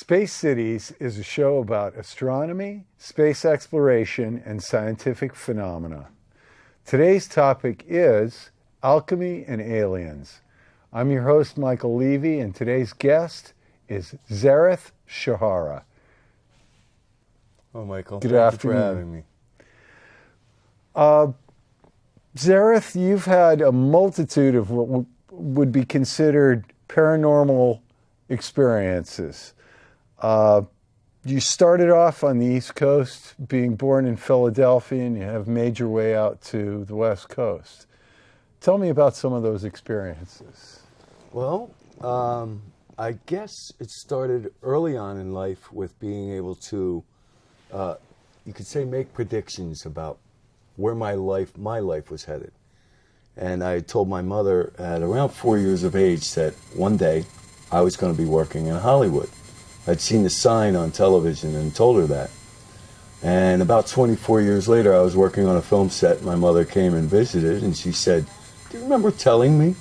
Space Cities is a show about astronomy, space exploration, and scientific phenomena. Today's topic is alchemy and aliens. I'm your host, Michael Levy, and today's guest is Zareth Shahara. Oh, Michael. Good Thank afternoon. you for having me. Zareth, you've had a multitude of what would be considered paranormal experiences. You started off on the East Coast, being born in Philadelphia, and you have made your way out to the West Coast. Tell me about some of those experiences. Well, I guess it started early on in life with being able to, you could say, make predictions about where my life was headed. And I told my mother at around 4 years of age that one day I was going to be working in Hollywood. I'd seen the sign on television and told her that. And about 24 years later, I was working on a film set. My mother came and visited, and she said, "Do you remember telling me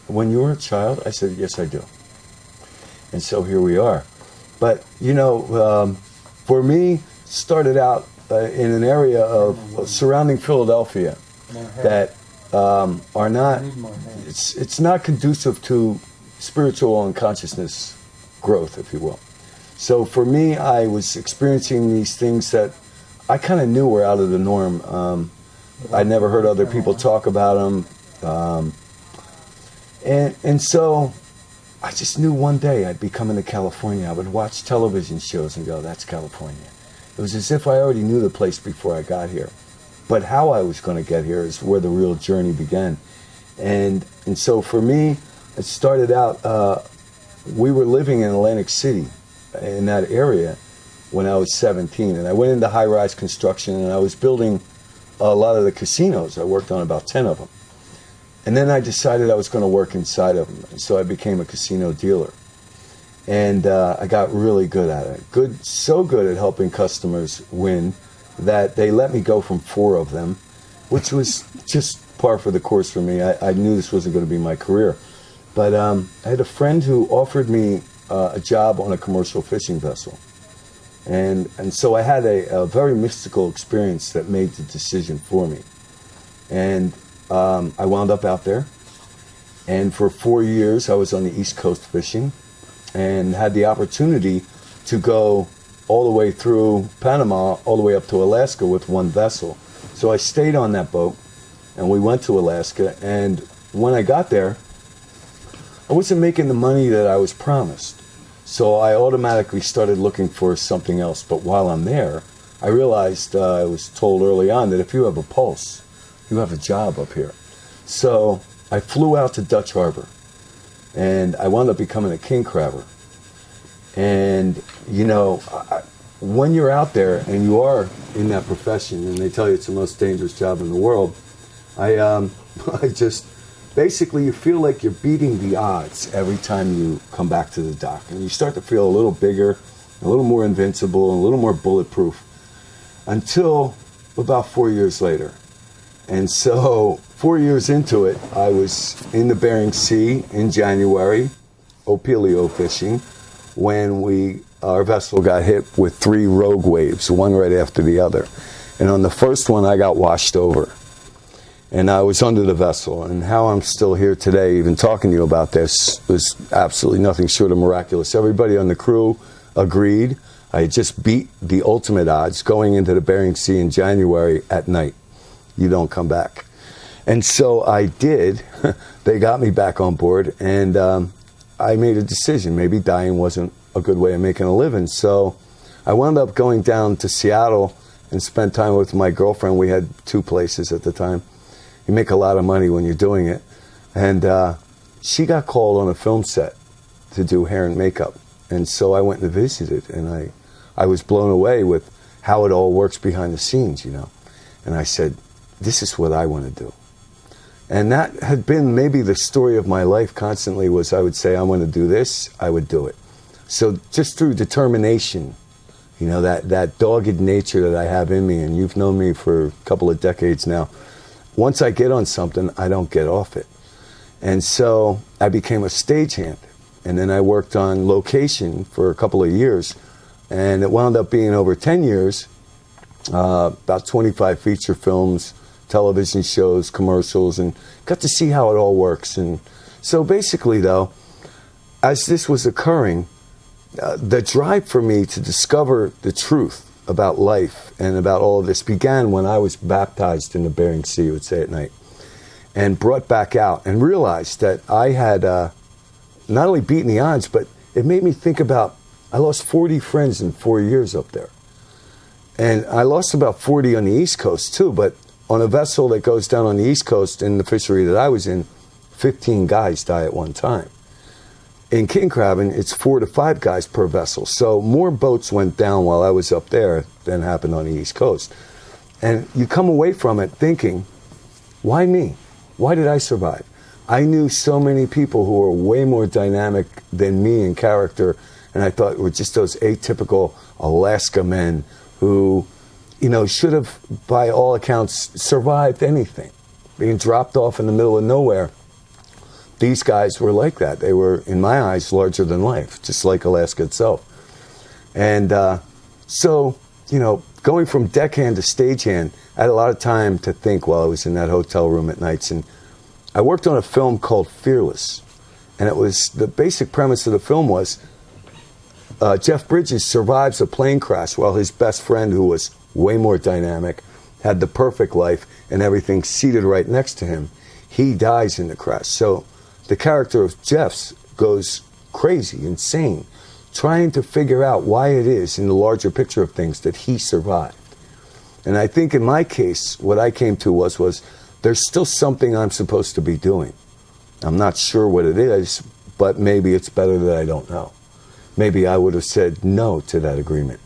when you were a child?" I said, "Yes, I do." And so here we are. But, you know, for me, started out in an area of surrounding Philadelphia that are not, it's not conducive to spiritual and consciousness growth, if you will. So for me, I was experiencing these things that I kind of knew were out of the norm. I never heard other people talk about them. And so I just knew one day I'd be coming to California. I would watch television shows and go, "That's California." It was as if I already knew the place before I got here. But how I was going to get here is where the real journey began. And so for me, it started out, we were living in Atlantic City, in that area, when I was 17. And I went into high-rise construction, and I was building a lot of the casinos. I worked on about 10 of them. And then I decided I was going to work inside of them. And so I became a casino dealer. And I got really good at it. So good at helping customers win that they let me go from 4 of them, which was just par for the course for me. I knew this wasn't going to be my career. But I had a friend who offered me a job on a commercial fishing vessel. And so I had a very mystical experience that made the decision for me. And I wound up out there. And for 4 years, I was on the East Coast fishing and had the opportunity to go all the way through Panama, all the way up to Alaska with one vessel. So I stayed on that boat, and we went to Alaska. And when I got there, I wasn't making the money that I was promised. So I automatically started looking for something else. But while I'm there, I realized, I was told early on, that if you have a pulse, you have a job up here. So I flew out to Dutch Harbor, and I wound up becoming a king crabber. And, you know, when you're out there and you are in that profession, and they tell you it's the most dangerous job in the world, I just, basically you feel like you're beating the odds every time you come back to the dock. And you start to feel a little bigger, a little more invincible, and a little more bulletproof, until about 4 years later. And so 4 years into it, I was in the Bering Sea in January, opilio fishing, when our vessel got hit with 3 rogue waves, one right after the other. And on the first one, I got washed over. And I was under the vessel. And how I'm still here today, even talking to you about this, was absolutely nothing short of miraculous. Everybody on the crew agreed. I had just beat the ultimate odds going into the Bering Sea in January at night. You don't come back. And so I did. They got me back on board, and I made a decision. Maybe dying wasn't a good way of making a living. So I wound up going down to Seattle and spent time with my girlfriend. We had 2 places at the time. You make a lot of money when you're doing it. And she got called on a film set to do hair and makeup. And so I went and visited, and I was blown away with how it all works behind the scenes, you know. And I said, this is what I want to do. And that had been maybe the story of my life constantly, was I would say, I want to do this, I would do it. So just through determination, you know, that dogged nature that I have in me, and you've known me for a couple of decades now, once I get on something, I don't get off it. And so I became a stagehand. and then I worked on location for a couple of years, and it wound up being over 10 years, about 25 feature films, television shows, commercials, and got to see how it all works. And so basically, though, as this was occurring, the drive for me to discover the truth about life and about all of this began when I was baptized in the Bering Sea, you would say at night, and brought back out and realized that I had not only beaten the odds, but it made me think about, I lost 40 friends in 4 years up there. And I lost about 40 on the East Coast too, but on a vessel that goes down on the East Coast in the fishery that I was in, 15 guys die at one time. In king crabbing, it's 4 to 5 guys per vessel. So more boats went down while I was up there than happened on the East Coast. And you come away from it thinking, why me? Why did I survive? I knew so many people who were way more dynamic than me in character, and I thought were just those atypical Alaska men who, you know, should have, by all accounts, survived anything. Being dropped off in the middle of nowhere. These guys were like that. They were, in my eyes, larger than life, just like Alaska itself. And so, you know, going from deckhand to stagehand, I had a lot of time to think while I was in that hotel room at nights. And I worked on a film called Fearless. And it was, the basic premise of the film was, Jeff Bridges survives a plane crash while his best friend, who was way more dynamic, had the perfect life and everything seated right next to him. He dies in the crash. So the character of Jeff's goes crazy, insane, trying to figure out why it is in the larger picture of things that he survived. And I think in my case, what I came to was there's still something I'm supposed to be doing. I'm not sure what it is, but maybe it's better that I don't know. Maybe I would have said no to that agreement.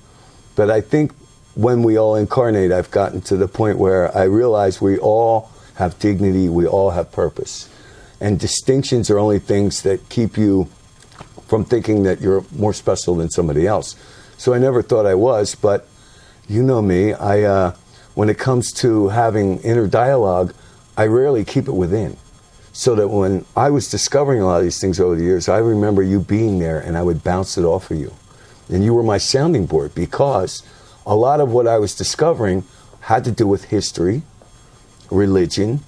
But I think when we all incarnate, I've gotten to the point where I realize we all have dignity, we all have purpose. And distinctions are only things that keep you from thinking that you're more special than somebody else. So I never thought I was, but you know me, when it comes to having inner dialogue, I rarely keep it within. So that when I was discovering a lot of these things over the years, I remember you being there and I would bounce it off of you. And you were my sounding board, because a lot of what I was discovering had to do with history, religion,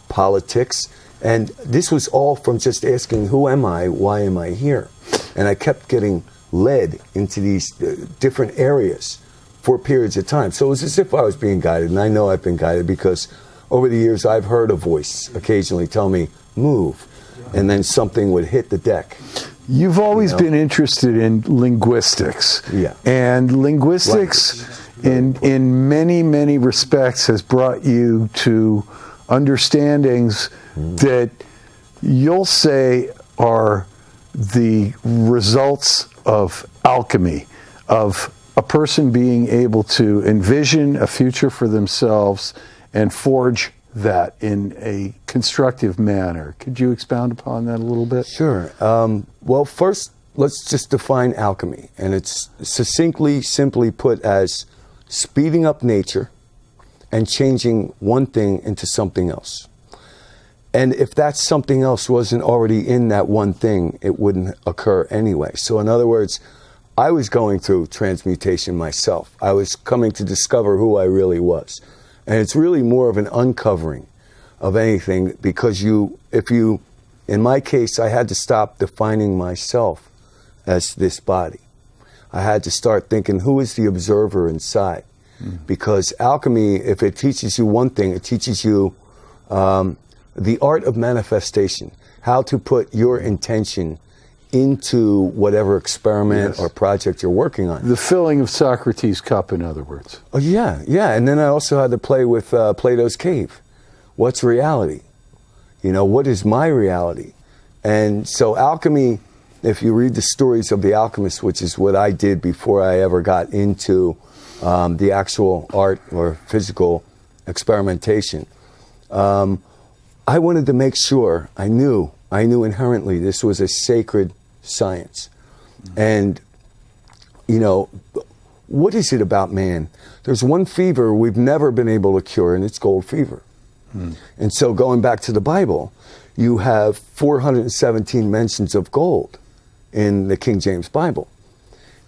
politics, and this was all from just asking, who am I, why am I here? And I kept getting led into these different areas for periods of time. So it was as if I was being guided, and I know I've been guided because over the years I've heard a voice occasionally tell me, move, and then something would hit the deck. You've always been interested in linguistics. Yeah. And linguistics in many, many respects has brought you to understandings that you'll say are the results of alchemy, of a person being able to envision a future for themselves and forge that in a constructive manner. Could you expound upon that a little bit? Sure. Well, first, let's just define alchemy. And it's succinctly, simply put as speeding up nature and changing one thing into something else. And if that something else wasn't already in that one thing, it wouldn't occur anyway. So in other words, I was going through transmutation myself. I was coming to discover who I really was. And it's really more of an uncovering of anything, because in my case, I had to stop defining myself as this body. I had to start thinking, who is the observer inside? Because alchemy, if it teaches you one thing, it teaches you the art of manifestation, how to put your intention into whatever experiment or project you're working on. The filling of Socrates' cup, in other words. Oh, yeah. And then I also had to play with Plato's cave. What's reality? You know, what is my reality? And so alchemy, if you read the stories of the alchemists, which is what I did before I ever got into the actual art or physical experimentation, I wanted to make sure I knew inherently this was a sacred science. And, you know, what is it about man? There's one fever we've never been able to cure, and it's gold fever. And so going back to the Bible, you have 417 mentions of gold in the King James Bible.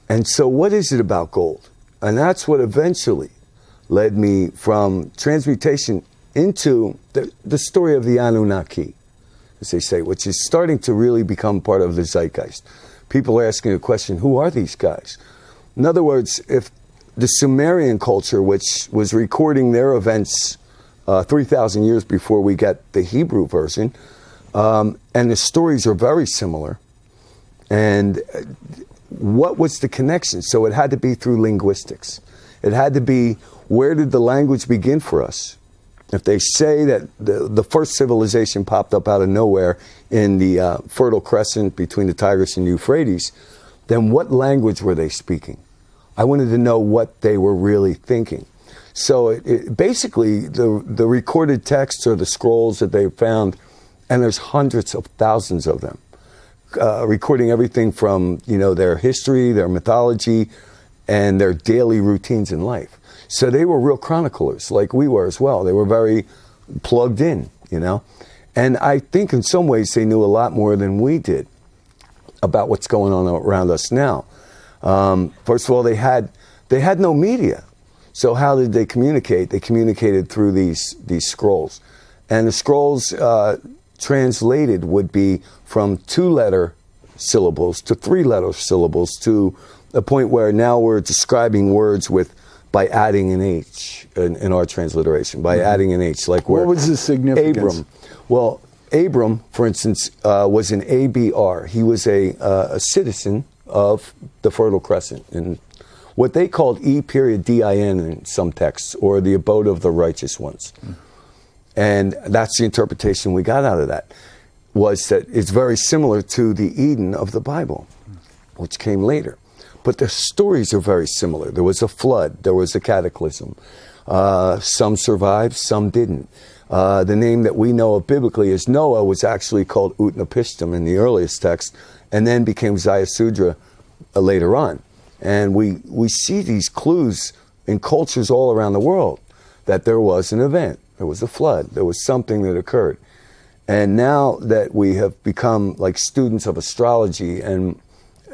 And so what is it about gold? And that's what eventually led me from transmutation into the story of the Anunnaki, as they say, which is starting to really become part of the zeitgeist. People are asking the question, who are these guys? In other words, if the Sumerian culture, which was recording their events 3,000 years before we get the Hebrew version, and the stories are very similar, and what was the connection? So it had to be through linguistics. It had to be, where did the language begin for us? If they say that the first civilization popped up out of nowhere in the Fertile Crescent between the Tigris and Euphrates, then what language were they speaking? I wanted to know what they were really thinking. So basically, the recorded texts or the scrolls that they found, and there's hundreds of thousands of them, recording everything from, you know, their history, their mythology, and their daily routines in life. So they were real chroniclers, like we were as well. They were very plugged in, you know. And I think in some ways they knew a lot more than we did about what's going on around us now. First of all, they had no media. So how did they communicate? They communicated through these scrolls. And the scrolls translated would be from 2-letter syllables to 3-letter syllables, to a point where now we're describing words by adding an H in our transliteration, by adding an H. Like what was the significance? Abram. Well, Abram, for instance, was an ABR. He was a citizen of the Fertile Crescent, in what they called E.DIN in some texts, or the abode of the righteous ones. And that's the interpretation we got out of that, was that it's very similar to the Eden of the Bible, which came later. But the stories are very similar. There was a flood, there was a cataclysm. Some survived, some didn't. The name that we know of biblically as Noah was actually called Utnapishtim in the earliest text, and then became Ziusudra later on. And we see these clues in cultures all around the world that there was an event, there was a flood, there was something that occurred. And now that we have become like students of astrology, and,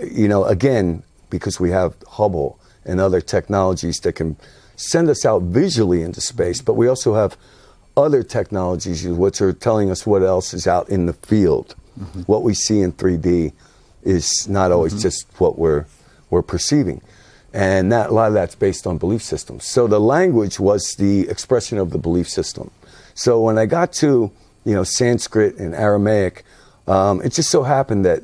you know, again, because we have Hubble and other technologies that can send us out visually into space, but we also have other technologies which are telling us what else is out in the field. What we see in 3D is not always just what we're perceiving. And a lot of that's based on belief systems. So the language was the expression of the belief system. So when I got to, you know, Sanskrit and Aramaic, it just so happened that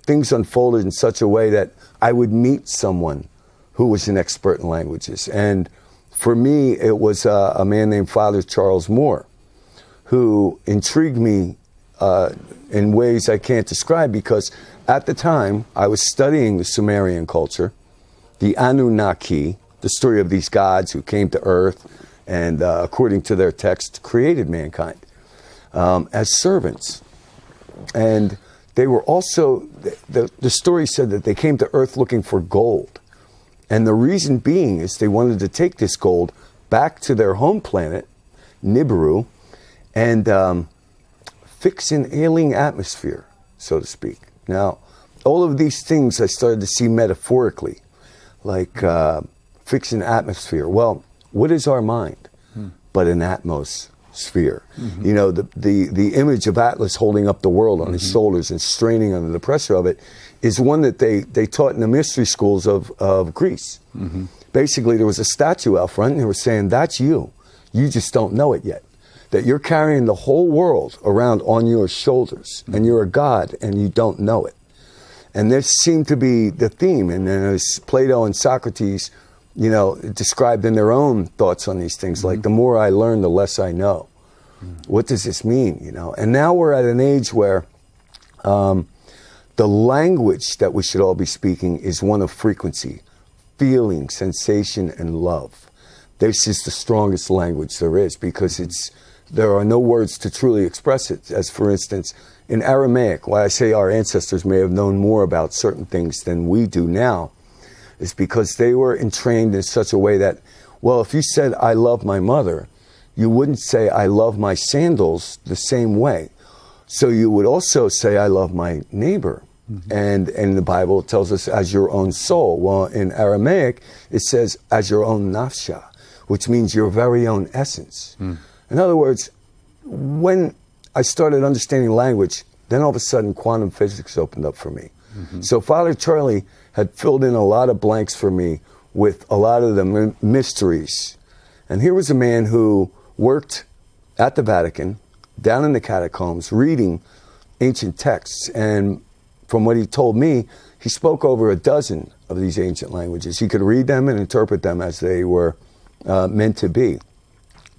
things unfolded in such a way that I would meet someone who was an expert in languages. And for me, it was a man named Father Charles Moore, who intrigued me in ways I can't describe, because at the time I was studying the Sumerian culture, the Anunnaki, the story of these gods who came to Earth and, according to their text, created mankind as servants. And they were also, the story said that they came to Earth looking for gold. And the reason being is they wanted to take this gold back to their home planet, Nibiru, and fix an alien atmosphere, so to speak. Now, all of these things I started to see metaphorically, like fix an atmosphere. Well, what is our mind but an atmosphere? You know, the image of Atlas holding up the world on his shoulders and straining under the pressure of it is one that they taught in the mystery schools of Greece. Basically, there was a statue out front, and they were saying, that's you. You just don't know it yet. That you're carrying the whole world around on your shoulders, and you're a god, and you don't know it. And this seemed to be the theme. And then as Plato and Socrates, you know, described in their own thoughts on these things, like, the more I learn, the less I know. What does this mean, you know? And now we're at an age where the language that we should all be speaking is one of frequency, feeling, sensation, and love. This is the strongest language there is, because there are no words to truly express it. As for instance, in Aramaic, why I say our ancestors may have known more about certain things than we do now, is because they were entrained in such a way that, well, if you said, I love my mother, you wouldn't say, I love my sandals the same way. So you would also say, I love my neighbor. And in the Bible, it tells us as your own soul. Well, in Aramaic, it says as your own nafsha, which means your very own essence. In other words, when I started understanding language, then all of a sudden quantum physics opened up for me. So Father Charlie had filled in a lot of blanks for me with a lot of the mysteries. And here was a man who worked at the Vatican, down in the catacombs, reading ancient texts. And from what he told me, he spoke over a dozen of these ancient languages. He could read them and interpret them as they were meant to be.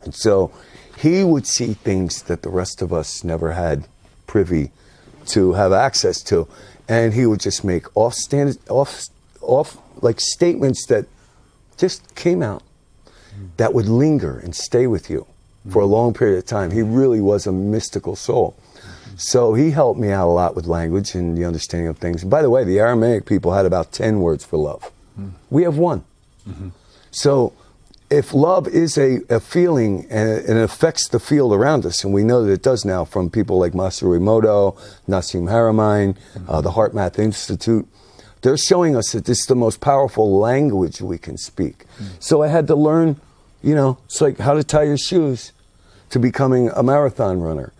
And so he would see things that the rest of us never had privy to have access to. And he would just make off like statements that just came out that would linger and stay with you for a long period of time. He really was a mystical soul. So he helped me out a lot with language and the understanding of things. And by the way, the Aramaic people had about 10 words for love. We have one. So if love is a feeling and it affects the field around us, and we know that it does now from people like Masaru Emoto, Nassim Haramein, the Heart Math Institute, they're showing us that this is the most powerful language we can speak. So I had to learn, you know, it's like how to tie your shoes to becoming a marathon runner.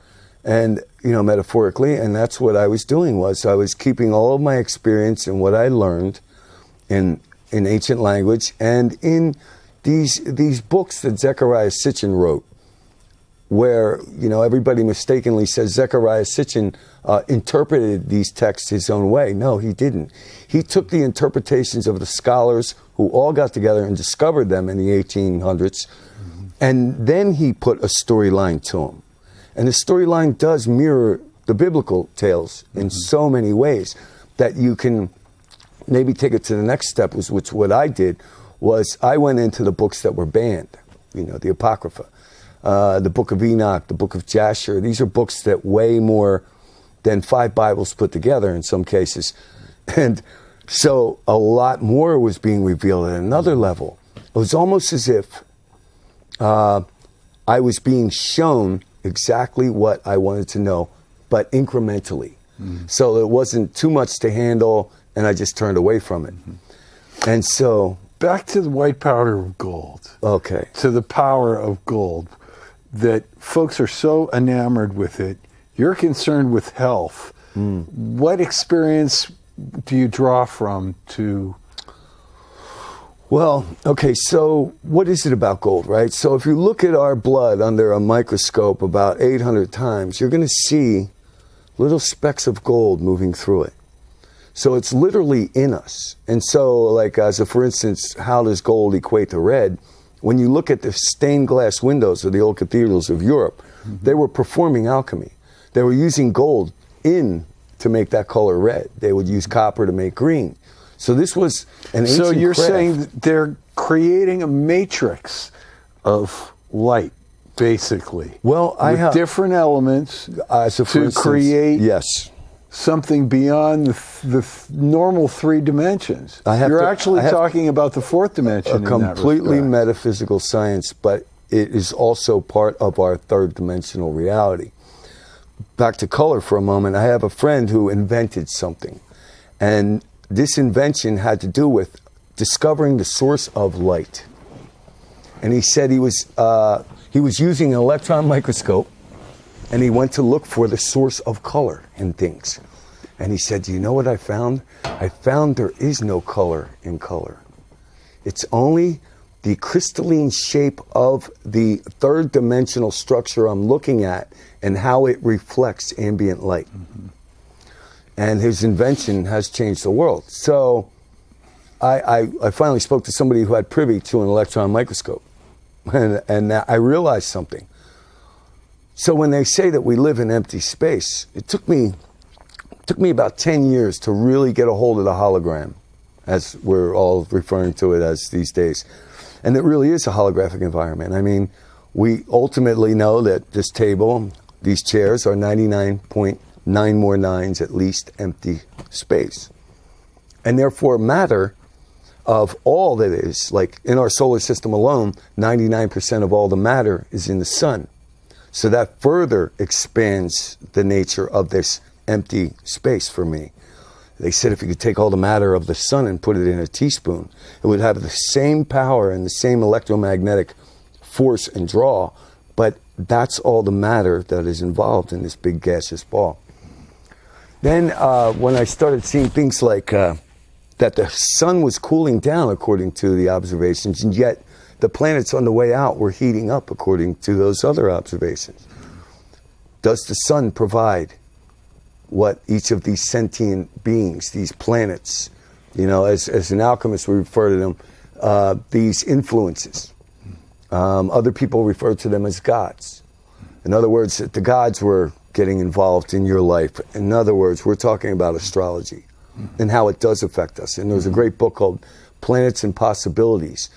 And, you know, metaphorically, and that's what I was doing was I was keeping all of my experience and what I learned in ancient language and in these books that Zecharia Sitchin wrote, where, you know, everybody mistakenly says Zecharia Sitchin interpreted these texts his own way. No, he didn't. He took the interpretations of the scholars who all got together and discovered them in the 1800s, and then he put a storyline to them. And the storyline does mirror the biblical tales in so many ways that you can maybe take it to the next step, which what I did was I went into the books that were banned, you know, the Apocrypha, the Book of Enoch, the Book of Jasher. These are books that weigh more than 5 Bibles put together in some cases. And so a lot more was being revealed at another level. It was almost as if I was being shown exactly what I wanted to know, but incrementally. So it wasn't too much to handle, and I just turned away from it. And so... Back to the white powder of gold. Okay. To the power of gold, that folks are so enamored with it. You're concerned with health. What experience do you draw from to... Well, okay, so what is it about gold, right? So if you look at our blood under a microscope about 800 times, you're going to see little specks of gold moving through it. So it's literally in us. And so, like, as a, for instance, how does gold equate to red? When you look at the stained glass windows of the old cathedrals of Europe, they were performing alchemy. They were using gold in to make that color red. They would use copper to make green. So this was an ancient So you're craft. saying that they're creating a matrix of light, basically. Well, I with have different elements so for to instance, create yes. something beyond the normal 3 dimensions. You're actually talking about the 4th dimension. A completely metaphysical science, but it is also part of our 3rd dimensional reality. Back to color for a moment. I have a friend who invented something, and this invention had to do with discovering the source of light. And he said he was using an electron microscope, and he went to look for the source of color in things. And he said, do you know what I found? I found there is no color in color. It's only the crystalline shape of the 3rd dimensional structure I'm looking at and how it reflects ambient light. And his invention has changed the world. So I finally spoke to somebody who had privy to an electron microscope. And I realized something. So when they say that we live in empty space, it took me about 10 years to really get a hold of the hologram, as we're all referring to it as these days. And it really is a holographic environment. I mean, we ultimately know that this table, these chairs, are 99.9 more nines at least empty space. And therefore matter of all that is, like in our solar system alone, 99% of all the matter is in the sun. So that further expands the nature of this empty space for me. They said if you could take all the matter of the sun and put it in a teaspoon, it would have the same power and the same electromagnetic force and draw, but that's all the matter that is involved in this big gaseous ball. Then when I started seeing things like that the sun was cooling down according to the observations, and yet the planets on the way out were heating up according to those other observations. Does the sun provide what each of these sentient beings, these planets, you know, as an alchemist we refer to them, these influences. Other people refer to them as gods. In other words, the gods were getting involved in your life. In other words, we're talking about astrology and how it does affect us. And there's a great book called Planets and Possibilities,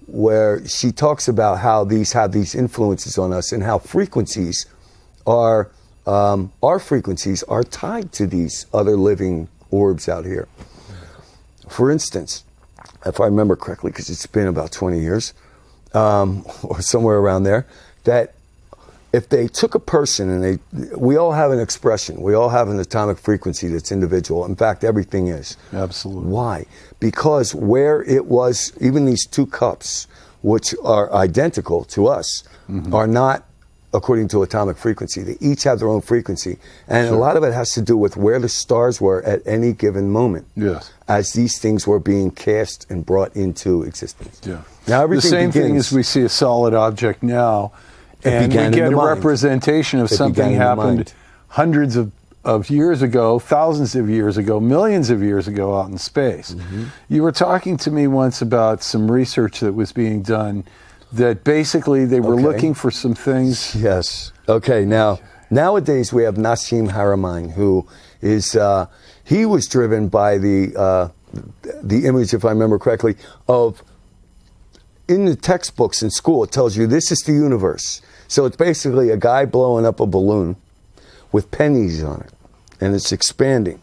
where she talks about how these have these influences on us and how frequencies are, our frequencies are tied to these other living orbs out here. For instance, if I remember correctly, because it's been about 20 years, or somewhere around there, that if they took a person and we all have an expression, we all have an atomic frequency that's individual. In fact, everything is. Absolutely. Why? Because where it was, even these two cups, which are identical to us, are not according to atomic frequency. They each have their own frequency. And a lot of it has to do with where the stars were at any given moment. Yes. As these things were being cast and brought into existence. Yeah. Now everything the same begins, thing as we see a solid object now, and we get a representation of something happened hundreds of years ago, thousands of years ago, millions of years ago out in space. You were talking to me once about some research that was being done that basically they were looking for some things. Yes. Okay, now, nowadays we have Nassim Haramein, who is, he was driven by the image, if I remember correctly, of, in the textbooks in school, it tells you this is the universe. So it's basically a guy blowing up a balloon with pennies on it, and it's expanding.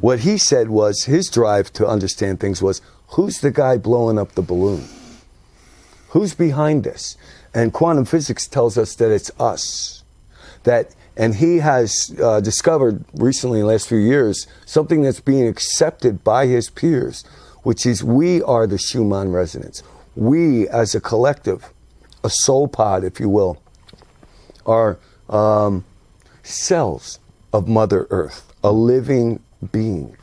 What he said was, his drive to understand things was, who's the guy blowing up the balloon? Who's behind this? And quantum physics tells us that it's us. And he has discovered recently in the last few years something that's being accepted by his peers, which is we are the Schumann resonance. We, as a collective, a soul pod, if you will, are cells of Mother Earth, a living being.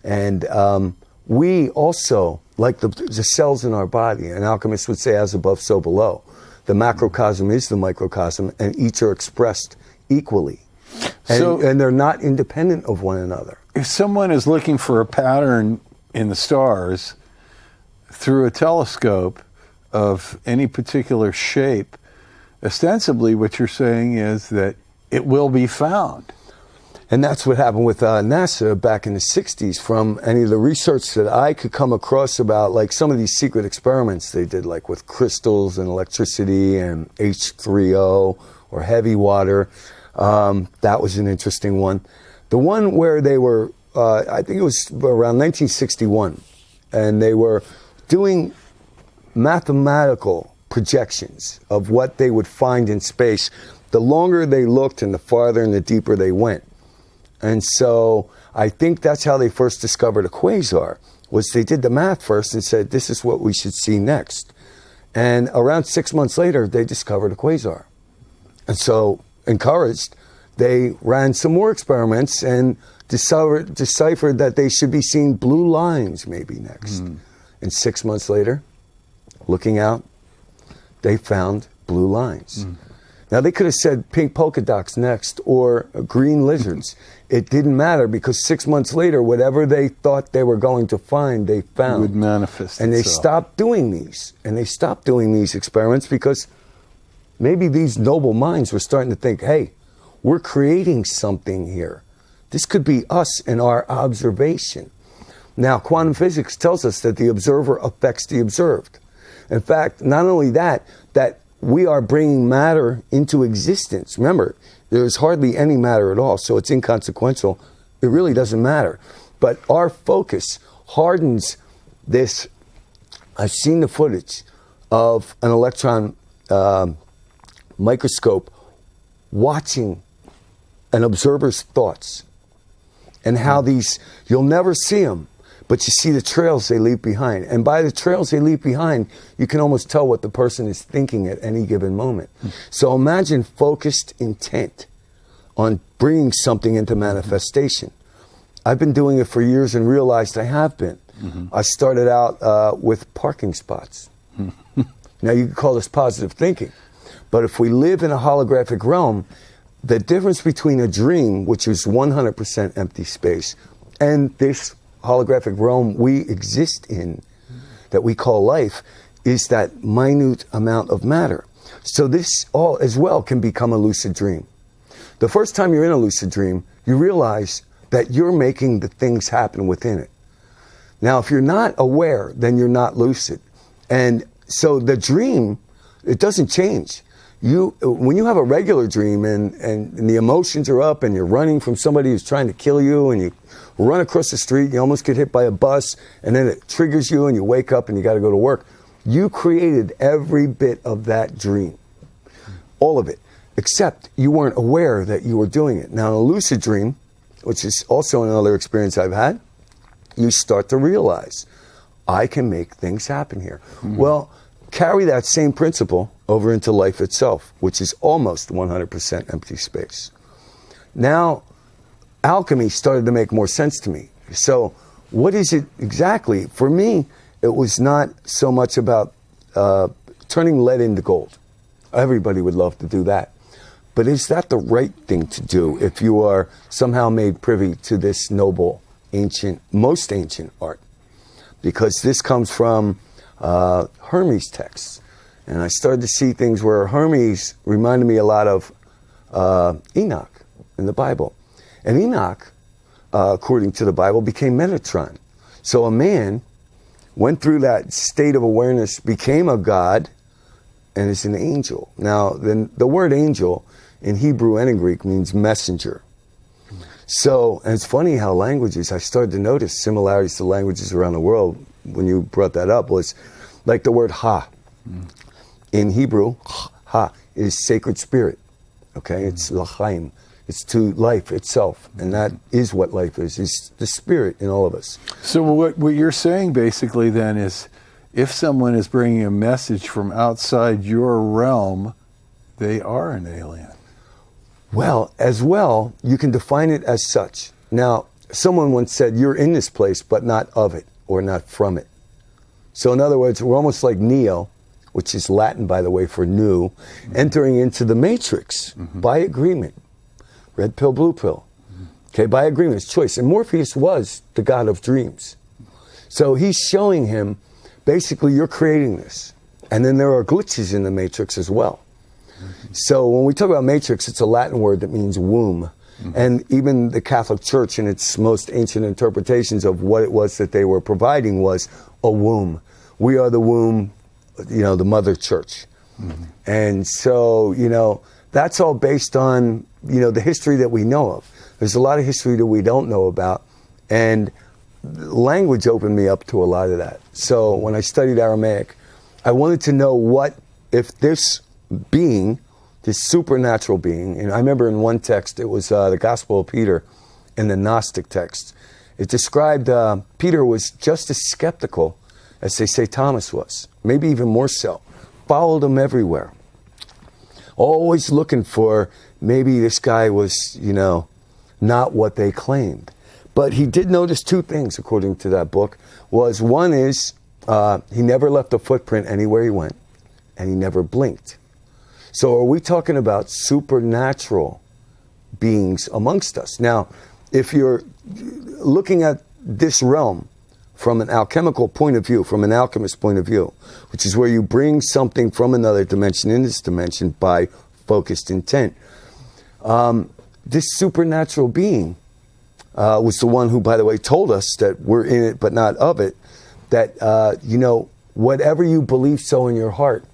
And we also, like the cells in our body, an alchemist would say as above, so below. The macrocosm is the microcosm, and each are expressed equally. And they're not independent of one another. If someone is looking for a pattern in the stars through a telescope of any particular shape, ostensibly what you're saying is that it will be found. And that's what happened with NASA back in the 60s. From any of the research that I could come across about, like some of these secret experiments they did, like with crystals and electricity and H3O or heavy water. That was an interesting one. The one where they were, I think it was around 1961, and they were doing mathematical projections of what they would find in space. The longer they looked and the farther and the deeper they went. And so I think that's how they first discovered a quasar, was they did the math first and said, this is what we should see next. And around 6 months later, they discovered a quasar. And so, encouraged, they ran some more experiments and deciphered that they should be seeing blue lines maybe next. And 6 months later, looking out, they found blue lines. Now, they could have said pink polka dots next or green lizards. It didn't matter, because 6 months later, whatever they thought they were going to find, they found. It would manifest and itself. They stopped doing these. And they stopped doing these experiments because maybe these noble minds were starting to think, hey, we're creating something here. This could be us and our observation. Now, quantum physics tells us that the observer affects the observed. In fact, not only that we are bringing matter into existence. Remember, there's hardly any matter at all, so it's inconsequential. It really doesn't matter. But our focus hardens this. I've seen the footage of an electron microscope watching an observer's thoughts. and how these, you'll never see them, but you see the trails they leave behind. And by the trails they leave behind, you can almost tell what the person is thinking at any given moment. So imagine focused intent on bringing something into manifestation. I've been doing it for years and realized I have been. I started out with parking spots. Now you can call this positive thinking, but if we live in a holographic realm, the difference between a dream, which is 100% empty space, and this holographic realm we exist in, that we call life, is that minute amount of matter. So this all as well can become a lucid dream. The first time you're in a lucid dream, you realize that you're making the things happen within it. Now, if you're not aware, then you're not lucid. And so the dream, it doesn't change. When you have a regular dream and the emotions are up and you're running from somebody who's trying to kill you and you run across the street, you almost get hit by a bus, and then it triggers you and you wake up and you got to go to work. You created every bit of that dream. All of it. Except you weren't aware that you were doing it. Now, in a lucid dream, which is also another experience I've had, you start to realize, I can make things happen here. Well, carry that same principle over into life itself, which is almost 100% empty space. Now, alchemy started to make more sense to me. So, what is it exactly? For me, it was not so much about turning lead into gold. Everybody would love to do that. But is that the right thing to do if you are somehow made privy to this noble, ancient, most ancient art? Because this comes from Hermes texts. And I started to see things where Hermes reminded me a lot of Enoch in the Bible. And Enoch, according to the Bible, became Metatron. So a man went through that state of awareness, became a god, and is an angel. Now, the word angel in Hebrew and in Greek means messenger. So, and it's funny how languages, I started to notice similarities to languages around the world when you brought that up, was like the word ha. In Hebrew, ha is sacred spirit. Okay, it's l'chaim. It's to life itself. And that is what life is. It's the spirit in all of us. So what you're saying basically then is, if someone is bringing a message from outside your realm, they are an alien. Well, as well, you can define it as such. Now, someone once said, you're in this place, but not of it, or not from it. So in other words, we're almost like Neo, which is Latin, by the way, for new, entering into the matrix by agreement. Red pill, blue pill. Okay, by agreement, it's choice. And Morpheus was the god of dreams. So he's showing him, basically, you're creating this. And then there are glitches in the matrix as well. So when we talk about matrix, it's a Latin word that means womb. And even the Catholic Church, in its most ancient interpretations of what it was that they were providing, was a womb. We are the womb, you know, the mother church. And so, you know, that's all based on, you know, the history that we know of. There's a lot of history that we don't know about. And language opened me up to a lot of that. So when I studied Aramaic, I wanted to know what, if this being, this supernatural being, and I remember in one text, it was the Gospel of Peter in the Gnostic text. It described Peter was just as skeptical as they say Thomas was, maybe even more so. Followed him everywhere. Always looking for, maybe this guy was, you know, not what they claimed. But he did notice two things, according to that book, was one is he never left a footprint anywhere he went, and he never blinked. So are we talking about supernatural beings amongst us? Now, if you're looking at this realm from an alchemical point of view, from an alchemist point of view, which is where you bring something from another dimension in this dimension by focused intent, this supernatural being was the one who, by the way, told us that we're in it but not of it, that, you know, whatever you believe so in your heart,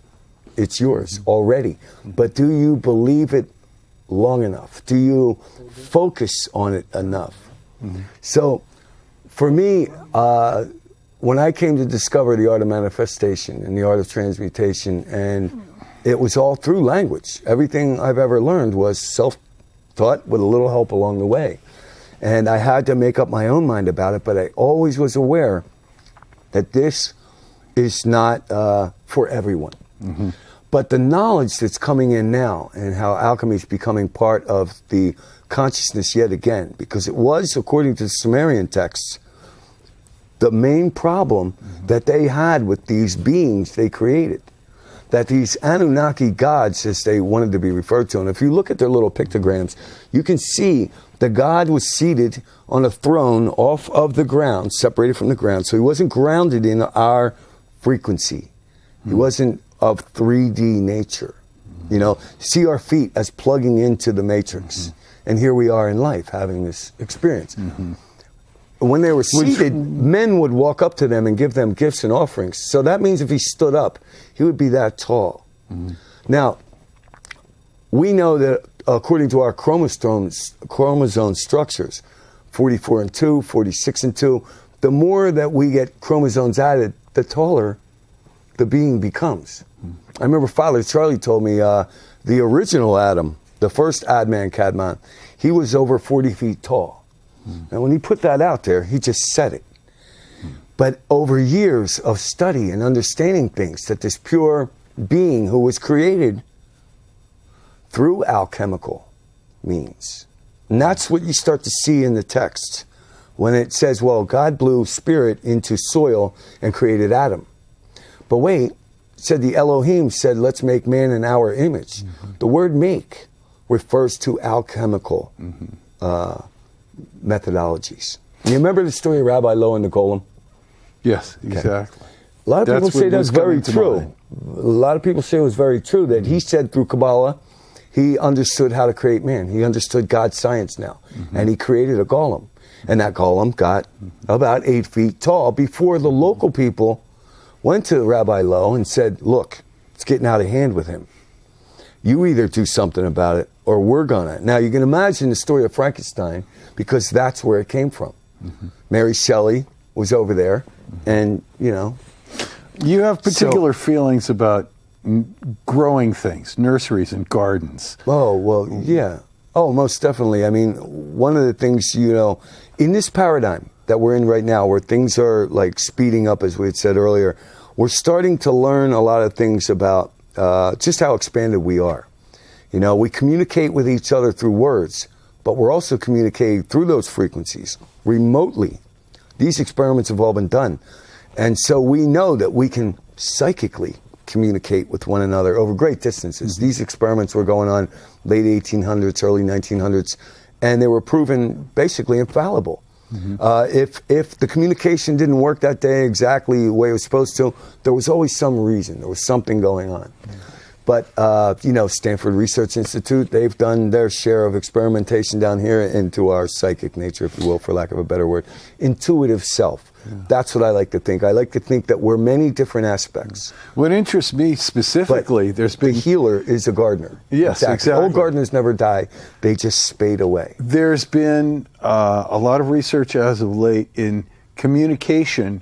it's yours already. But do you believe it long enough? Do you focus on it enough? So for me, when I came to discover the art of manifestation and the art of transmutation, and it was all through language. Everything I've ever learned was self-taught with a little help along the way. And I had to make up my own mind about it, but I always was aware that this is not for everyone. Mm-hmm. But the knowledge that's coming in now, and how alchemy is becoming part of the consciousness yet again, because it was, according to the Sumerian texts, the main problem that they had with these beings they created. That these Anunnaki gods, as they wanted to be referred to, and if you look at their little pictograms, you can see the god was seated on a throne off of the ground, separated from the ground, so he wasn't grounded in our frequency. He wasn't of 3D nature. You know, see our feet as plugging into the matrix. And here we are in life having this experience. When they were seated, men would walk up to them and give them gifts and offerings. So that means if he stood up, he would be that tall. Now, we know that according to our chromosome structures, 44 and 2, 46 and 2, the more that we get chromosomes added, the taller the being becomes. I remember Father Charlie told me the original Adam, the first Adman Kadmon, he was over 40 feet tall. And when he put that out there, he just said it. But over years of study and understanding things, that this pure being who was created through alchemical means. And that's what you start to see in the text when it says, well, God blew spirit into soil and created Adam. But wait, it said the Elohim said, let's make man in our image. The word make refers to alchemical methodologies. You remember the story of Rabbi Low and the Golem? Yes, exactly. A lot of people say that's very true. A lot of people say it was very true, that he said through Kabbalah, he understood how to create man. He understood God's science now. And he created a golem. And that golem got about 8 feet tall before the local people went to Rabbi Low and said, look, it's getting out of hand with him. You either do something about it or we're gonna. Now you can imagine the story of Frankenstein, because that's where it came from. Mary Shelley was over there, and you know. You have particular feelings about growing things, nurseries and gardens. Oh, well, yeah. Oh, most definitely. I mean, one of the things, you know, in this paradigm that we're in right now, where things are like speeding up, as we had said earlier, we're starting to learn a lot of things about just how expanded we are. You know, we communicate with each other through words, but we're also communicating through those frequencies remotely. These experiments have all been done. And so we know that we can psychically communicate with one another over great distances. These experiments were going on late 1800s, early 1900s, and they were proven basically infallible. If the communication didn't work that day exactly the way it was supposed to, there was always some reason. There was something going on. But, you know, Stanford Research Institute, they've done their share of experimentation down here into our psychic nature, if you will, for lack of a better word. Intuitive self. That's what I like to think. I like to think that we're many different aspects. What interests me specifically, the healer is a gardener. Yes, exactly. Old gardeners never die. They just spade away. There's been a lot of research as of late in communication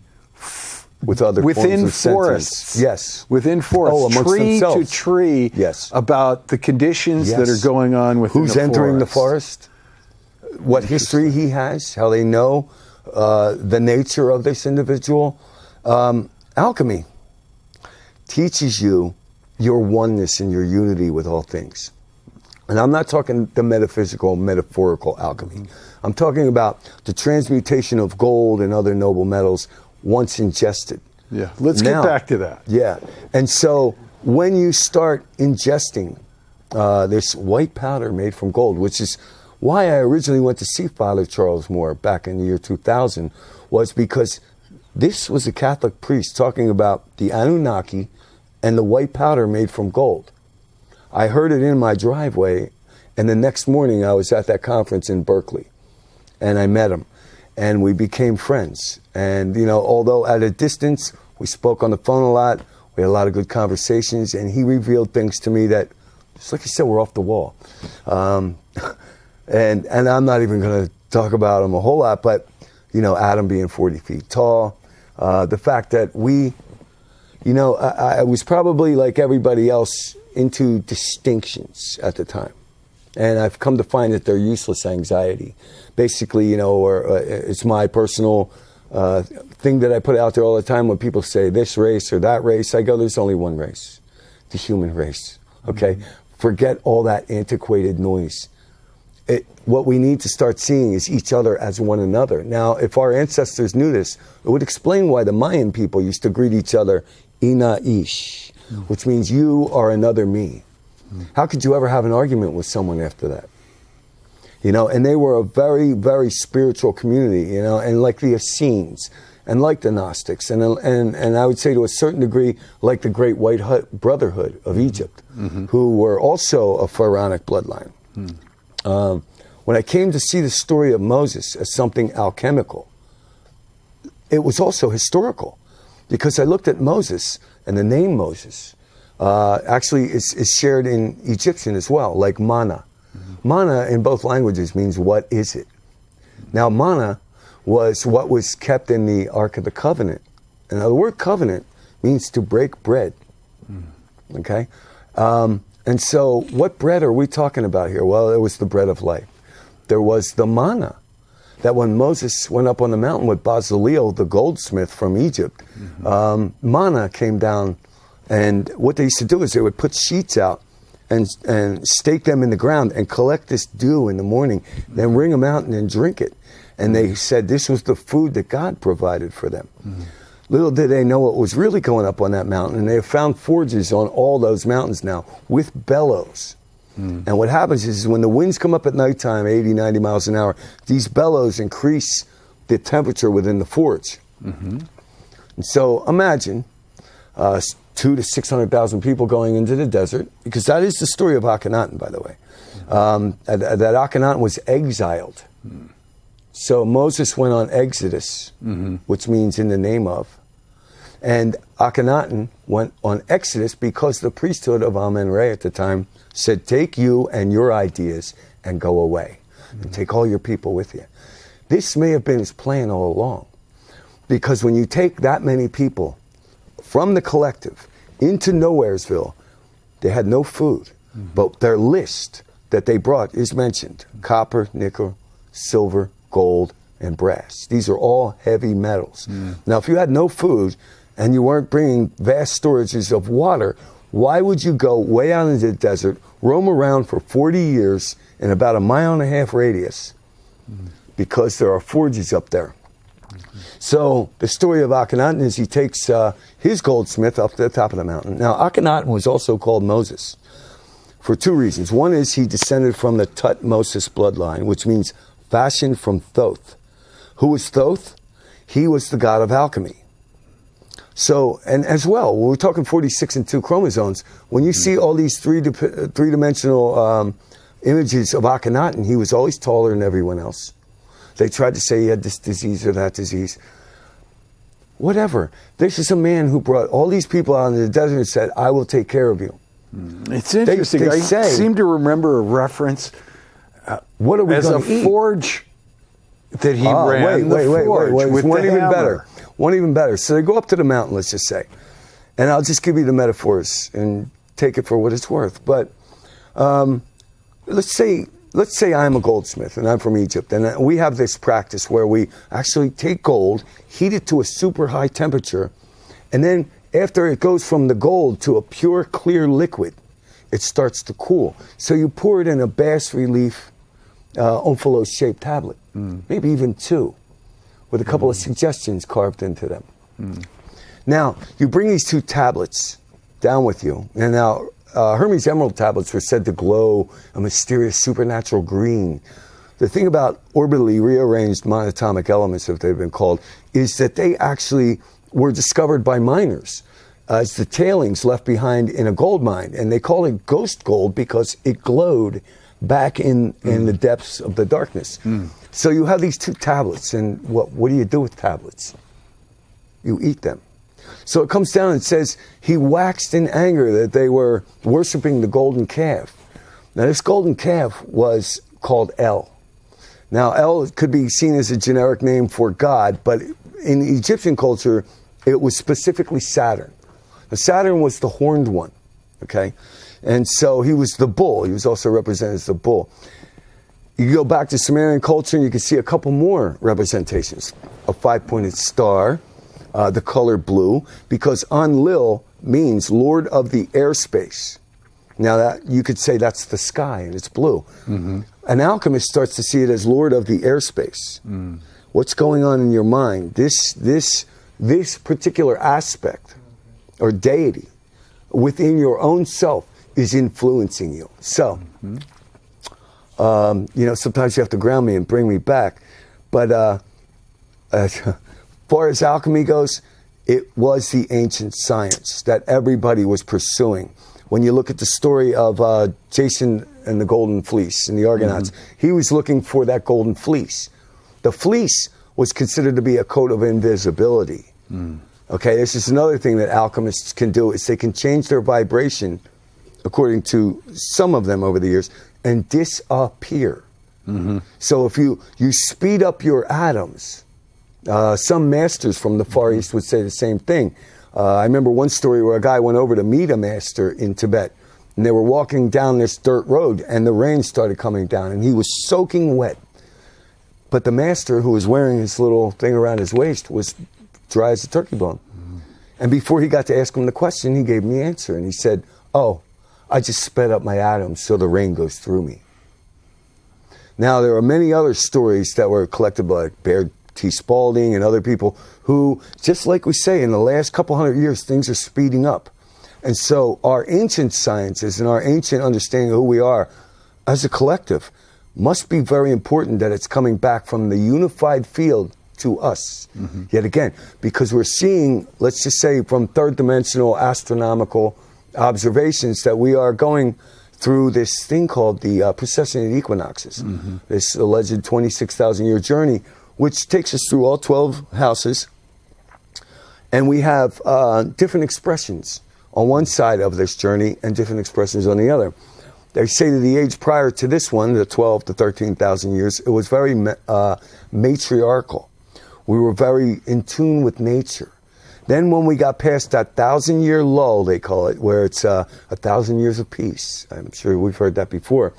with other within forests. Yes. Within forests, tree to tree, about the conditions that are going on within the forest. Who's entering the forest? What history he has, how they know the nature of this individual. Alchemy teaches you your oneness and your unity with all things. And I'm not talking the metaphysical, metaphorical alchemy. I'm talking about the transmutation of gold and other noble metals once ingested. Yeah, let's get back to that. Yeah, and so when you start ingesting this white powder made from gold, which is why I originally went to see Father Charles Moore back in the year 2000, was because this was a Catholic priest talking about the Anunnaki and the white powder made from gold. I heard it in my driveway, and the next morning I was at that conference in Berkeley, and I met him. And we became friends. And, you know, although at a distance, we spoke on the phone a lot, we had a lot of good conversations, and he revealed things to me that, just like you said, were off the wall. And I'm not even going to talk about him a whole lot, but, you know, Adam being 40 feet tall, the fact that we, you know, I was probably like everybody else into distinctions at the time. And I've come to find that they're useless anxiety. Basically, or it's my personal thing that I put out there all the time when people say this race or that race. I go, there's only one race, the human race. Okay? Mm-hmm. Forget all that antiquated noise. What we need to start seeing is each other as one another. Now, if our ancestors knew this, it would explain why the Mayan people used to greet each other, Ina Ish, which means you are another me. How could you ever have an argument with someone after that? And they were a very, very spiritual community, and like the Essenes, and like the Gnostics, and I would say to a certain degree, like the Great White Brotherhood of Egypt, who were also a pharaonic bloodline. When I came to see the story of Moses as something alchemical, it was also historical, because I looked at Moses, and the name Moses actually is shared in Egyptian as well, like manna. Manna in both languages means what is it? Now manna was what was kept in the Ark of the Covenant. And the word covenant means to break bread. Okay? And so what bread are we talking about here? Well, it was the bread of life. There was the manna, that when Moses went up on the mountain with Bezalel, the goldsmith from Egypt, manna came down, and what they used to do is they would put sheets out and stake them in the ground and collect this dew in the morning, then wring them out and then drink it. And they said this was the food that God provided for them. Little did they know what was really going up on that mountain, and they have found forges on all those mountains now with bellows. And what happens is when the winds come up at nighttime, 80, 90 miles an hour, these bellows increase the temperature within the forge. And so imagine 200,000 to 600,000 people going into the desert, because that is the story of Akhenaten, by the way. That Akhenaten was exiled. So Moses went on Exodus, which means in the name of. And Akhenaten went on Exodus because the priesthood of Amen-Re at the time said, take you and your ideas and go away. And take all your people with you. This may have been his plan all along. Because when you take that many people from the collective into Nowheresville, they had no food. But their list that they brought is mentioned. Copper, nickel, silver, gold, and brass. These are all heavy metals. Now, if you had no food and you weren't bringing vast storages of water, why would you go way out into the desert, roam around for 40 years in about a 1.5 mile radius? Because there are forges up there. So the story of Akhenaten is he takes his goldsmith up to the top of the mountain. Now, Akhenaten was also called Moses for two reasons. One is he descended from the Tutmosis bloodline, which means fashioned from Thoth. Who was Thoth? He was the god of alchemy. So, and as well, we're talking 46 and 2 chromosomes. When you see all these three-dimensional images of Akhenaten, he was always taller than everyone else. They tried to say he had this disease or that disease. Whatever. This is a man who brought all these people out into the desert and said, I will take care of you. It's interesting. They I say, seem to remember a reference what are we as a eat? Forge that he ran. Wait. With one the even hammer. better. One even better. So they go up to the mountain, let's just say. And I'll just give you the metaphors and take it for what it's worth. But let's say I'm a goldsmith and I'm from Egypt, and we have this practice where we actually take gold, heat it to a super high temperature, and then after it goes from the gold to a pure clear liquid, it starts to cool. So you pour it in a bas-relief omphalos-shaped tablet, maybe even 2, with a couple of suggestions carved into them. Now, you bring these 2 tablets down with you, and now Hermes emerald tablets were said to glow a mysterious supernatural green. The thing about orbitally rearranged monatomic elements, if they've been called, is that they actually were discovered by miners as the tailings left behind in a gold mine. And they call it ghost gold because it glowed back in the depths of the darkness. So you have these 2 tablets, and what do you do with tablets? You eat them. So it comes down and says, he waxed in anger that they were worshiping the golden calf. Now this golden calf was called El. Now El could be seen as a generic name for God, but in Egyptian culture, it was specifically Saturn. Now, Saturn was the horned one, okay? And so he was the bull. He was also represented as the bull. You go back to Sumerian culture and you can see a couple more representations. A 5-pointed star, the color blue, because Enlil means Lord of the airspace. Now that you could say that's the sky and it's blue. Mm-hmm. An alchemist starts to see it as Lord of the airspace. Mm. What's going on in your mind? This particular aspect or deity within your own self is influencing you. So, sometimes you have to ground me and bring me back. But as far as alchemy goes, it was the ancient science that everybody was pursuing. When you look at the story of Jason and the Golden Fleece and the Argonauts, he was looking for that golden fleece. The fleece was considered to be a coat of invisibility. Okay, this is another thing that alchemists can do, is they can change their vibration, according to some of them over the years, and disappear. So if you speed up your atoms, some masters from the Far East would say the same thing. I remember one story where a guy went over to meet a master in Tibet, and they were walking down this dirt road, and the rain started coming down, and he was soaking wet. But the master, who was wearing his little thing around his waist, was dry as a turkey bone. And before he got to ask him the question, he gave him the answer, and he said, "Oh, I just sped up my atoms so the rain goes through me." Now, there are many other stories that were collected by Baird T. Spalding and other people who, just like we say, in the last couple hundred years, things are speeding up. And so our ancient sciences and our ancient understanding of who we are as a collective must be very important, that it's coming back from the unified field to us. Yet again, because we're seeing, let's just say, from third-dimensional astronomical observations, that we are going through this thing called the precessional equinoxes, this alleged 26,000-year journey, which takes us through all 12 houses. And we have different expressions on one side of this journey and different expressions on the other. They say that the age prior to this one, the 12 to 13,000 years, it was very matriarchal. We were very in tune with nature. Then when we got past that 1,000-year lull, they call it, where it's 1,000 years of peace. I'm sure we've heard that before.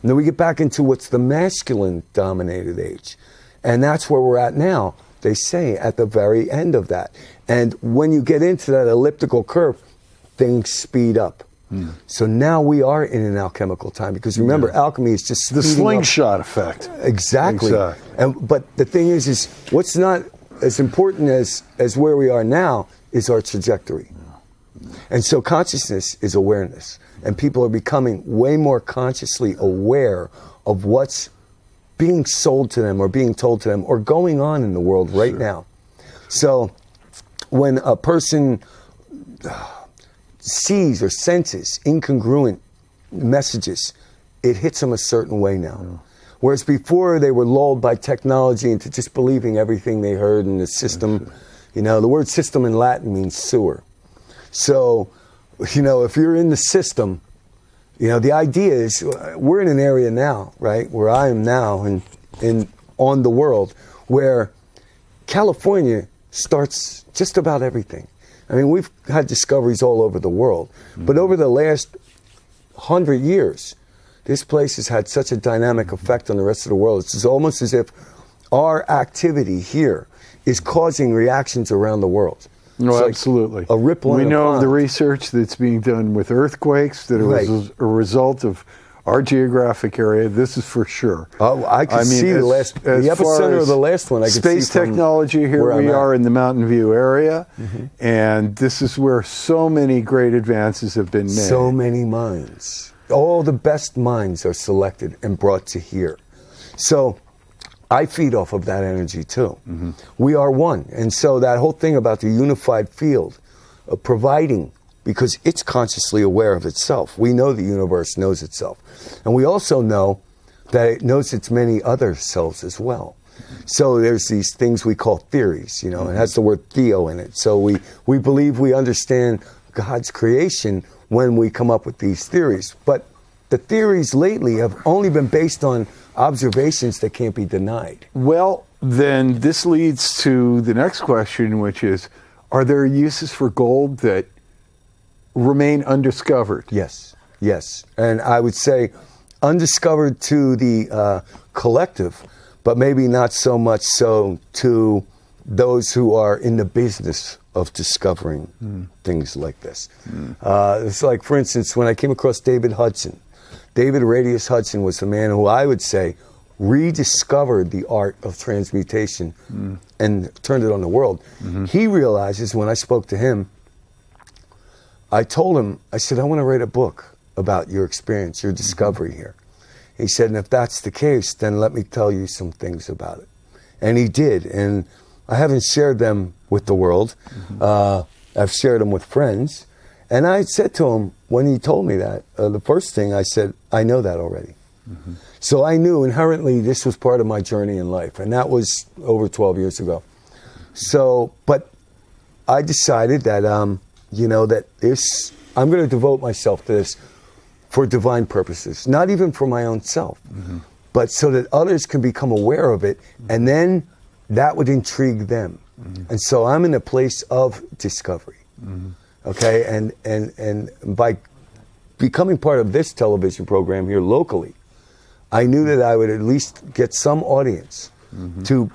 And then we get back into what's the masculine-dominated age. And that's where we're at now, they say, at the very end of that. And when you get into that elliptical curve, things speed up. So now we are in an alchemical time, because remember, alchemy is just the slingshot effect. Exactly. But the thing is what's not as important as where we are now is our trajectory. And so consciousness is awareness. And people are becoming way more consciously aware of what's being sold to them or being told to them or going on in the world right now. So when a person sees or senses incongruent messages, it hits them a certain way now. Whereas before they were lulled by technology into just believing everything they heard in the system. You know, the word system in Latin means sewer. So, you know, if you're in the system, you know, the idea is we're in an area now, right, where I am now on the world, where California starts just about everything. I mean, we've had discoveries all over the world, but over the last 100 years, this place has had such a dynamic effect on the rest of the world. It's almost as if our activity here is causing reactions around the world. No, absolutely. A ripple in a pond. We know of the research that's being done with earthquakes that was a result of our geographic area. This is for sure. Oh, I can see the epicenter of the last one. I could space see technology here. We are in the Mountain View area, and this is where so many great advances have been made. So many minds. All the best minds are selected and brought to here. So I feed off of that energy too. We are one. And so that whole thing about the unified field, providing, because it's consciously aware of itself. We know the universe knows itself. And we also know that it knows its many other selves as well. So there's these things we call theories, you know, it has the word theo in it. So we believe we understand God's creation when we come up with these theories. But the theories lately have only been based on observations that can't be denied. Well, then this leads to the next question, which is, are there uses for gold that remain undiscovered? Yes. Yes. And I would say undiscovered to the collective, but maybe not so much so to those who are in the business of discovering things like this. It's like, for instance, when I came across David Hudson. David Radius Hudson was the man who I would say rediscovered the art of transmutation and turned it on the world. He realizes, when I spoke to him, I told him, I said, I want to write a book about your experience, your discovery here. He said, and if that's the case, then let me tell you some things about it. And he did. And I haven't shared them with the world. I've shared them with friends. And I said to him, when he told me that, the first thing I said, I know that already. So I knew inherently this was part of my journey in life. And that was over 12 years ago. So, but I decided that, you know, that I'm going to devote myself to this for divine purposes, not even for my own self, but so that others can become aware of it, and then that would intrigue them. And so I'm in a place of discovery. Okay, and by becoming part of this television program here locally, I knew that I would at least get some audience to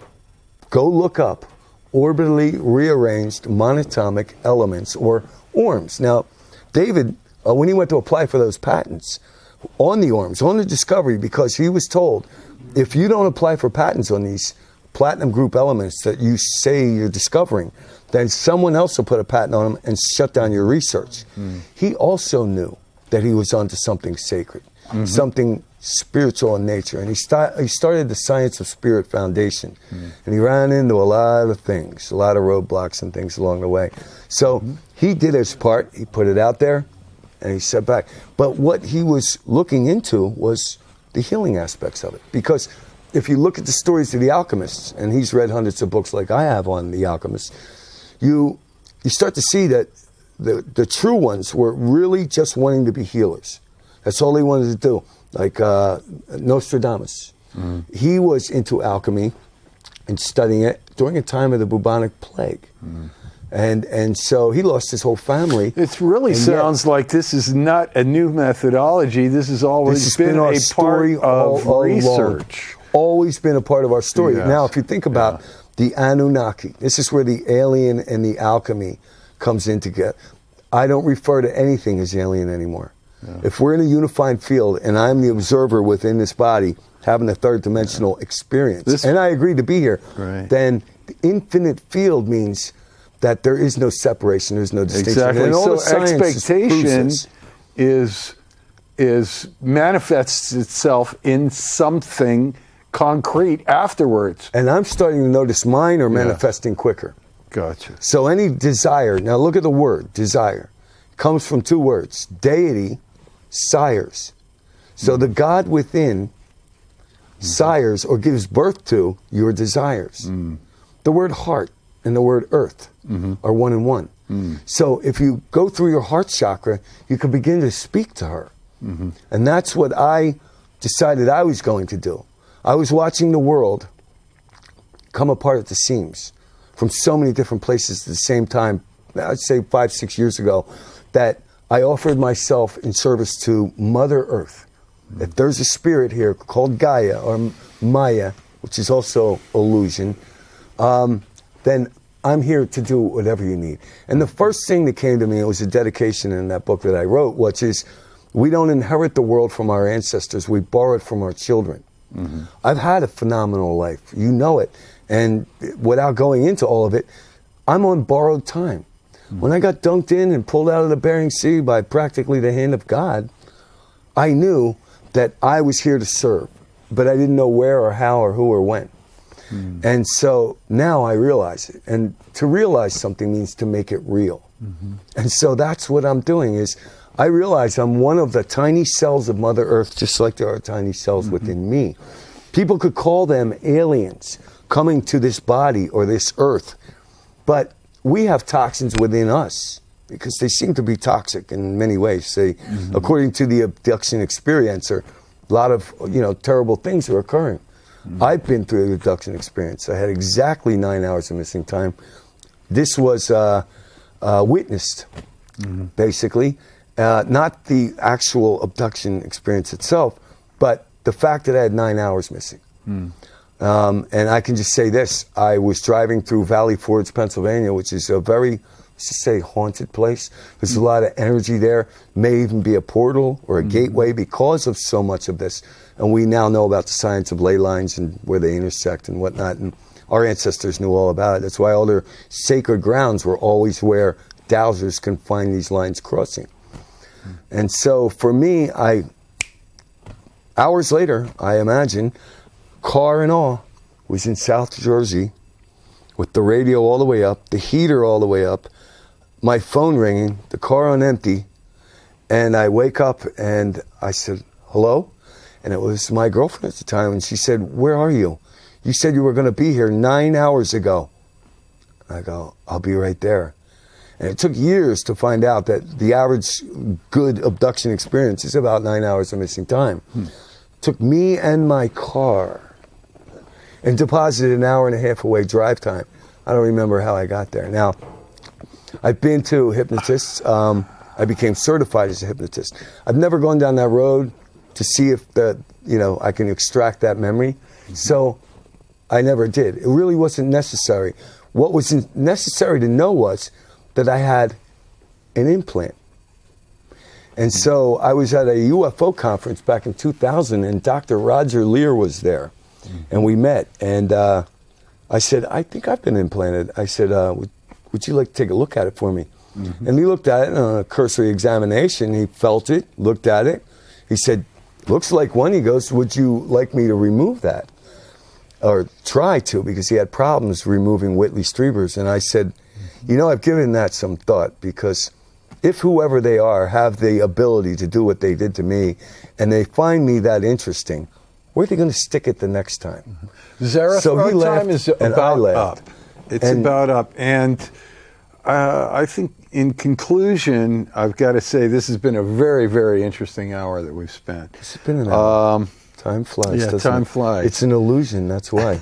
go look up orbitally rearranged monatomic elements, or ORMs. Now, David, when he went to apply for those patents on the ORMs, on the discovery, because he was told, if you don't apply for patents on these platinum group elements that you say you're discovering, then someone else will put a patent on them and shut down your research. He also knew that he was onto something sacred, something spiritual in nature. And he started the Science of Spirit Foundation. And he ran into a lot of things, a lot of roadblocks and things along the way. So he did his part. He put it out there, and he set back. But what he was looking into was the healing aspects of it. Because if you look at the stories of the alchemists, and he's read hundreds of books like I have on the alchemists, you start to see that the true ones were really just wanting to be healers. That's all they wanted to do. Like Nostradamus. He was into alchemy and studying it during a time of the bubonic plague. And so he lost his whole family. It really sounds like this is not a new methodology. This has always been a part of research. Always been a part of our story. Yes. Now, if you think about the Anunnaki, this is where the alien and the alchemy comes in together. I don't refer to anything as alien anymore. If we're in a unified field and I'm the observer within this body, having a third dimensional experience, and I agree to be here, then the infinite field means that there is no separation, there's no distinction. Exactly. And all so expectation is manifests itself in something concrete afterwards. And I'm starting to notice mine are manifesting quicker. Gotcha. So any desire, now look at the word, desire, comes from two words, deity, sires. So the God within sires or gives birth to your desires. The word heart and the word earth are one and one. So if you go through your heart chakra, you can begin to speak to her. And that's what I decided I was going to do. I was watching the world come apart at the seams from so many different places at the same time, I'd say 5-6 years ago, that I offered myself in service to Mother Earth. If there's a spirit here called Gaia or Maya, which is also illusion, then I'm here to do whatever you need. And the first thing that came to me, it was a dedication in that book that I wrote, which is, we don't inherit the world from our ancestors, we borrow it from our children. I've had a phenomenal life, you know it. And without going into all of it, I'm on borrowed time. When I got dunked in and pulled out of the Bering Sea by practically the hand of God, I knew that I was here to serve, but I didn't know where or how or who or when. And so now I realize it. And to realize something means to make it real. And so that's what I'm doing is, I realize I'm one of the tiny cells of Mother Earth, just like there are tiny cells within me. People could call them aliens coming to this body or this earth, but we have toxins within us because they seem to be toxic in many ways. They, according to the abduction experiencer, a lot of terrible things are occurring. I've been through the abduction experience. I had exactly 9 hours of missing time. This was witnessed, basically. Not the actual abduction experience itself, but the fact that I had 9 hours missing. And I can just say this. I was driving through Valley Forge, Pennsylvania, which is a very, let's just say, haunted place. There's a lot of energy there. May even be a portal or a gateway because of so much of this. And we now know about the science of ley lines and where they intersect and whatnot. And our ancestors knew all about it. That's why all their sacred grounds were always where dowsers can find these lines crossing. And so for me, hours later, I imagine, car and all, was in South Jersey with the radio all the way up, the heater all the way up, my phone ringing, the car on empty, and I wake up and I said, hello? And it was my girlfriend at the time, and she said, where are you? You said you were going to be here 9 hours ago. I go, I'll be right there. And it took years to find out that the average good abduction experience is about 9 hours of missing time. Took me and my car and deposited an hour and a half away drive time. I don't remember how I got there. Now, I've been to hypnotists. I became certified as a hypnotist. I've never gone down that road to see if I can extract that memory. So I never did. It really wasn't necessary. What was necessary to know was that I had an implant. And so I was at a UFO conference back in 2000, and Dr. Roger Lear was there. And we met. And I said, I think I've been implanted. I said, would you like to take a look at it for me? And he looked at it on a cursory examination. He felt it, looked at it. He said, looks like one. He goes, would you like me to remove that? Or try to, because he had problems removing Whitley Strieber's. And I said, I've given that some thought, because if whoever they are have the ability to do what they did to me, and they find me that interesting, where are they going to stick it the next time? Zareth, so our he time laughed, is and I about laughed. up. It's about up. And I think in conclusion, I've got to say this has been a very, very interesting hour that we've spent. It's been an hour. Time flies, yeah, time flies. It's an illusion, that's why.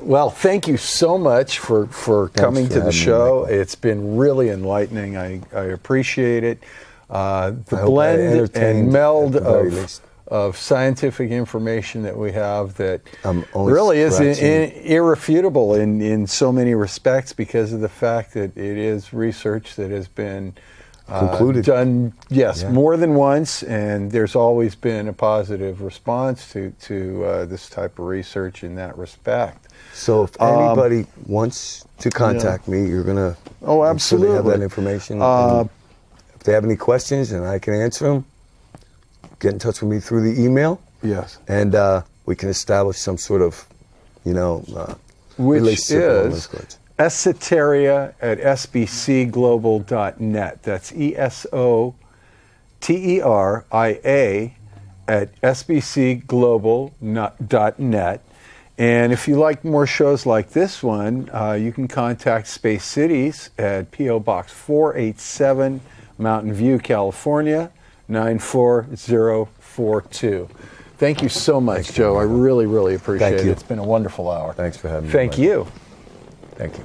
Well, thank you so much for coming to the show. It's been really enlightening. I appreciate it. The blend and meld of scientific information that we have that really is irrefutable in so many respects, because of the fact that it is research that has been concluded. Done, more than once, and there's always been a positive response to this type of research in that respect. So if anybody wants to contact me, you're going to absolutely have that information. If they have any questions and I can answer them, get in touch with me through the email. Yes. And we can establish some sort of, which relationship. Is esoteria at sbcglobal.net. That's ESOTERIA at sbcglobal.net. And if you like more shows like this one, you can contact Space Cities at P.O. Box 487, Mountain View, California, 94042. Thank you so much, Joe. I really, really appreciate it. It's been a wonderful hour. Thanks for having me. Thank you. Thank you.